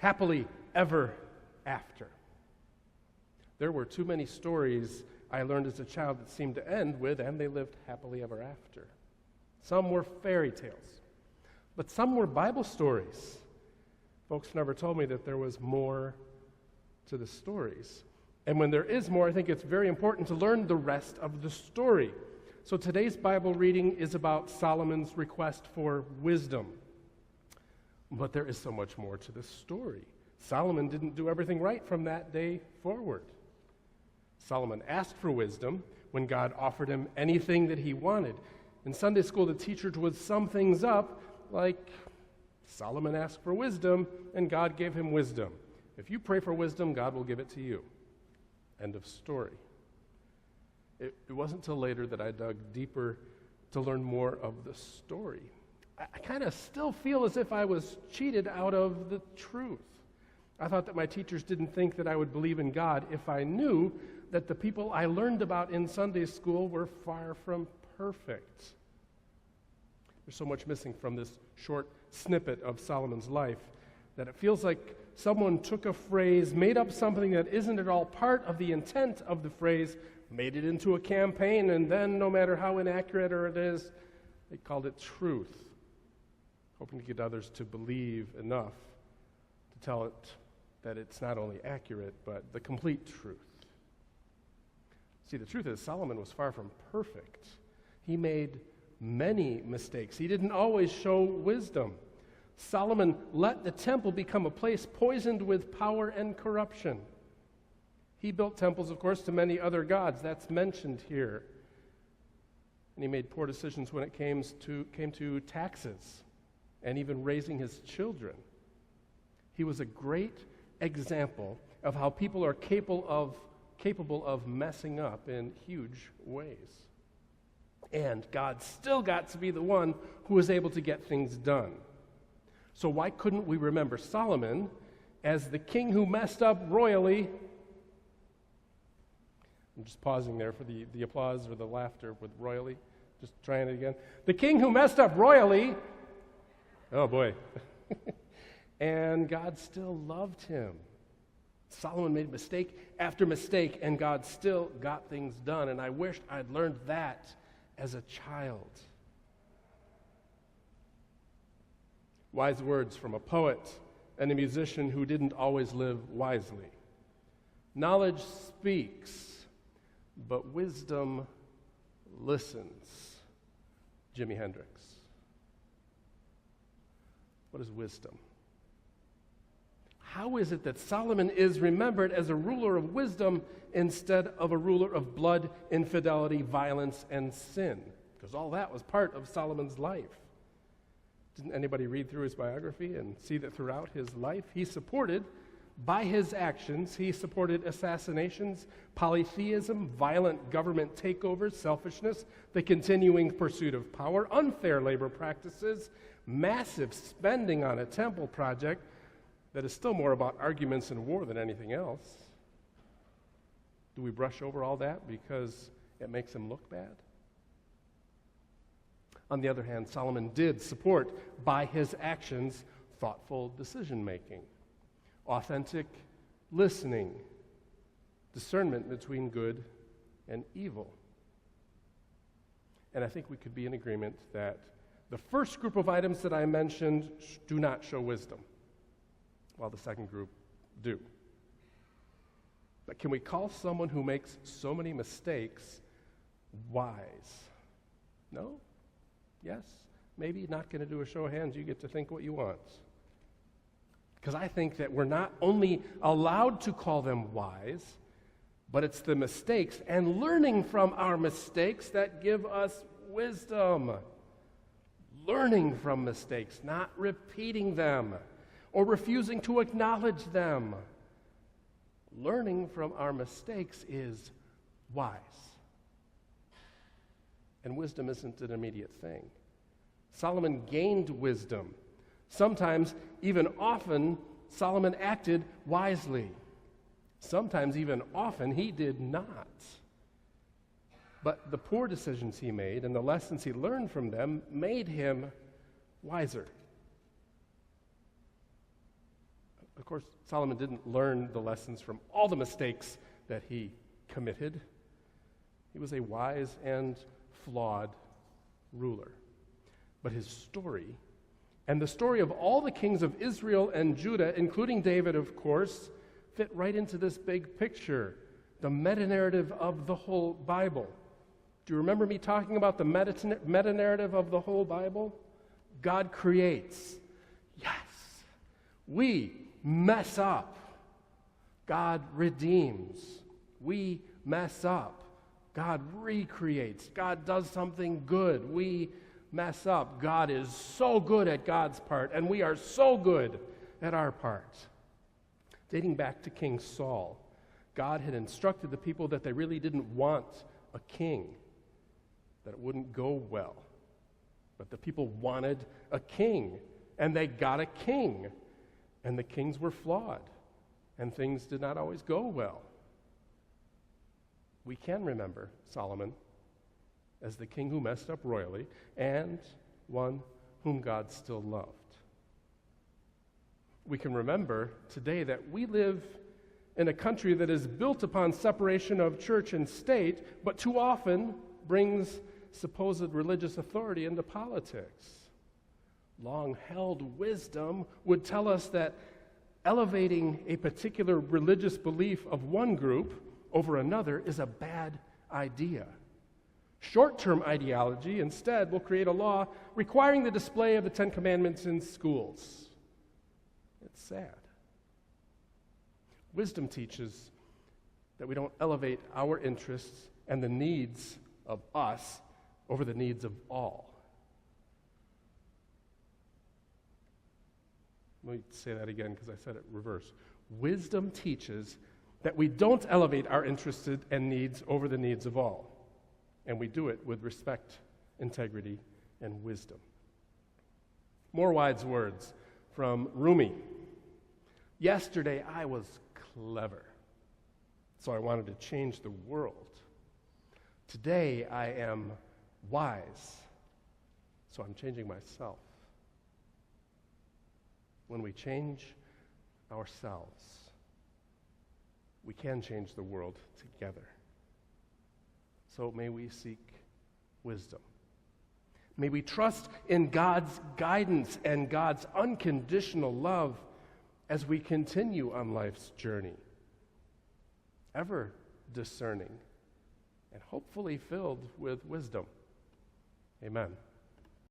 happily ever after. There were too many stories I learned as a child that seemed to end with, and they lived happily ever after. Some were fairy tales, but some were Bible stories. Folks never told me that there was more to the stories. And when there is more, I think it's very important to learn the rest of the story. So today's Bible reading is about Solomon's request for wisdom. But there is so much more to the story. Solomon didn't do everything right from that day forward. Solomon asked for wisdom when God offered him anything that he wanted. In Sunday school, the teacher would sum things up like, Solomon asked for wisdom, and God gave him wisdom. If you pray for wisdom, God will give it to you. End of story. It wasn't until later that I dug deeper to learn more of the story. I kind of still feel as if I was cheated out of the truth. I thought that my teachers didn't think that I would believe in God if I knew that the people I learned about in Sunday school were far from perfect. There's so much missing from this short snippet of Solomon's life that it feels like someone took a phrase, made up something that isn't at all part of the intent of the phrase, made it into a campaign, and then, no matter how inaccurate it is, they called it truth, hoping to get others to believe enough to tell it that it's not only accurate, but the complete truth. See, the truth is, Solomon was far from perfect. He made many mistakes. He didn't always show wisdom. Solomon let the temple become a place poisoned with power and corruption. He built temples, of course, to many other gods. That's mentioned here. And he made poor decisions when it came to taxes and even raising his children. He was a great example of how people are capable of messing up in huge ways. And God still got to be the one who was able to get things done. So why couldn't we remember Solomon as the king who messed up royally? I'm just pausing there for the applause or the laughter with royally. Just trying it again. The king who messed up royally. Oh boy. And God still loved him. Solomon made mistake after mistake, and God still got things done. And I wished I'd learned that as a child. Wise words from a poet and a musician who didn't always live wisely. Knowledge speaks, but wisdom listens. Jimi Hendrix. What is wisdom? How is it that Solomon is remembered as a ruler of wisdom instead of a ruler of blood, infidelity, violence, and sin? Because all that was part of Solomon's life. Didn't anybody read through his biography and see that throughout his life by his actions, he supported assassinations, polytheism, violent government takeovers, selfishness, the continuing pursuit of power, unfair labor practices, massive spending on a temple project that is still more about arguments and war than anything else. Do we brush over all that because it makes him look bad? On the other hand, Solomon did support, by his actions, thoughtful decision-making, authentic listening, discernment between good and evil. And I think we could be in agreement that the first group of items that I mentioned do not show wisdom, while the second group do. But can we call someone who makes so many mistakes wise? No? Yes? Maybe not going to do a show of hands. You get to think what you want. Because I think that we're not only allowed to call them wise, but it's the mistakes and learning from our mistakes that give us wisdom. Learning from mistakes, not repeating them or refusing to acknowledge them. Learning from our mistakes is wise. And wisdom isn't an immediate thing. Solomon gained wisdom. Sometimes, even often, Solomon acted wisely. Sometimes, even often, he did not. But the poor decisions he made and the lessons he learned from them made him wiser. Of course, Solomon didn't learn the lessons from all the mistakes that he committed. He was a wise and flawed ruler. But his story, and the story of all the kings of Israel and Judah, including David, of course, fit right into this big picture, the meta-narrative of the whole Bible. Do you remember me talking about the meta-narrative of the whole Bible? God creates. Yes. We mess up. God redeems. We mess up. God recreates. God does something good. We mess up. God is so good at God's part, and we are so good at our part. Dating back to King Saul, God had instructed the people that they really didn't want a king, that it wouldn't go well. But the people wanted a king, and they got a king. And the kings were flawed, and things did not always go well. We can remember Solomon as the king who messed up royally and one whom God still loved. We can remember today that we live in a country that is built upon separation of church and state, but too often brings supposed religious authority into politics. Long-held wisdom would tell us that elevating a particular religious belief of one group over another is a bad idea. Short-term ideology, instead, will create a law requiring the display of the Ten Commandments in schools. It's sad. Wisdom teaches that we don't elevate our interests and the needs of us over the needs of all. Let me say that again because I said it reverse. Wisdom teaches that we don't elevate our interests and needs over the needs of all. And we do it with respect, integrity, and wisdom. More wise words from Rumi. Yesterday I was clever, so I wanted to change the world. Today I am wise, so I'm changing myself. When we change ourselves, we can change the world together. So may we seek wisdom. May we trust in God's guidance and God's unconditional love as we continue on life's journey, ever discerning and hopefully filled with wisdom. Amen.